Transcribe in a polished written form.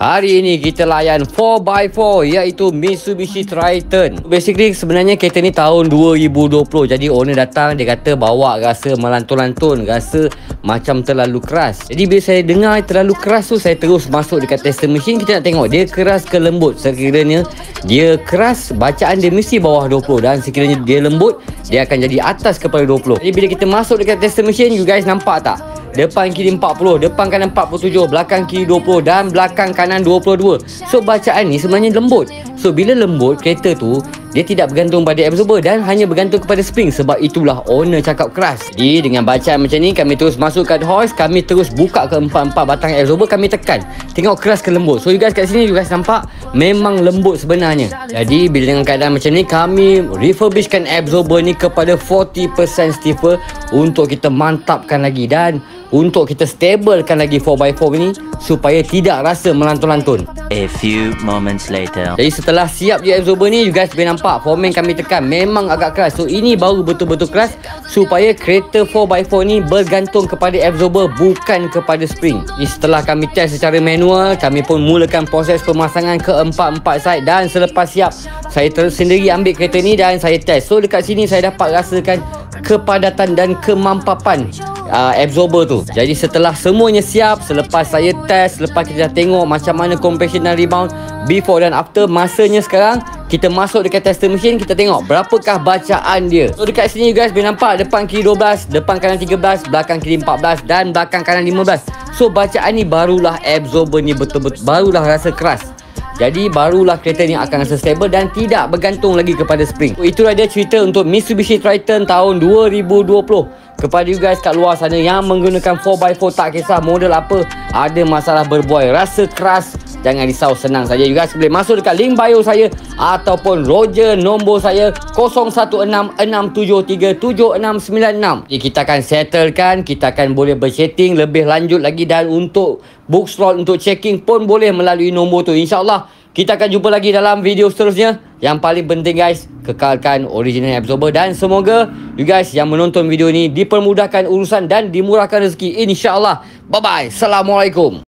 Hari ini kita layan 4x4 iaitu Mitsubishi Triton. Basically sebenarnya kereta ni tahun 2020. Jadi owner datang, dia kata bawa rasa melantun-lantun, rasa macam terlalu keras. Jadi bila saya dengar terlalu keras tu, saya terus masuk dekat tester mesin. Kita nak tengok dia keras ke lembut. Sekiranya dia keras, bacaan dia mesti bawah 20. Dan sekiranya dia lembut, dia akan jadi atas kepada 20. Jadi bila kita masuk dekat tester mesin, you guys nampak tak? Depan kiri 40, depan kanan 47, belakang kiri 20 dan belakang kanan 22. So bacaan ni sebenarnya lembut. So bila lembut, kereta tu dia tidak bergantung pada absorber dan hanya bergantung kepada spring. Sebab itulah owner cakap keras. Jadi dengan bacaan macam ni, kami terus masuk kat hoist, kami terus buka ke 4 batang absorber, kami tekan. Tengok keras ke lembut. So you guys kat sini, you guys nampak memang lembut sebenarnya. Jadi bila dengan keadaan macam ni, kami refurbishkan absorber ni kepada 40% stiffer untuk kita mantapkan lagi dan untuk kita stablekan lagi 4x4 ni supaya tidak rasa melantun-lantun. A few moments later. Jadi setelah siap je absorber ni, you guys boleh nampak formen kami tekan memang agak keras. So ini baru betul-betul keras supaya kereta 4x4 ni bergantung kepada absorber, bukan kepada spring. Jadi setelah kami test secara manual, kami pun mulakan proses pemasangan ke 4 side. Dan selepas siap, saya terus sendiri ambil kereta ni dan saya test. So dekat sini saya dapat rasakan kepadatan dan kemampapan absorber tu. Jadi setelah semuanya siap, selepas saya test, selepas kita dah tengok macam mana compression dan rebound before dan after, masanya sekarang kita masuk dekat tester mesin, kita tengok berapakah bacaan dia. So dekat sini you guys boleh nampak depan kiri 12, depan kanan 13, belakang kiri 14 dan belakang kanan 15. So bacaan ni barulah absorber ni betul-betul barulah rasa keras. Jadi barulah kereta ni akan rasa stable dan tidak bergantung lagi kepada spring. So, itulah dia cerita untuk Mitsubishi Triton tahun 2020. Kepada you guys kat luar sana yang menggunakan 4x4, tak kisah model apa, ada masalah berbuai, rasa keras, jangan risau, senang saja. You guys boleh masuk dekat link bio saya ataupun Roger nombor saya 0166737696. Jadi kita akan settlekan, kita akan boleh berchatting lebih lanjut lagi dan untuk book slot untuk checking pun boleh melalui nombor tu. InsyaAllah kita akan jumpa lagi dalam video seterusnya. Yang paling penting guys, kekalkan original absorber dan semoga you guys yang menonton video ni dipermudahkan urusan dan dimurahkan rezeki, InsyaAllah. Bye bye. Assalamualaikum.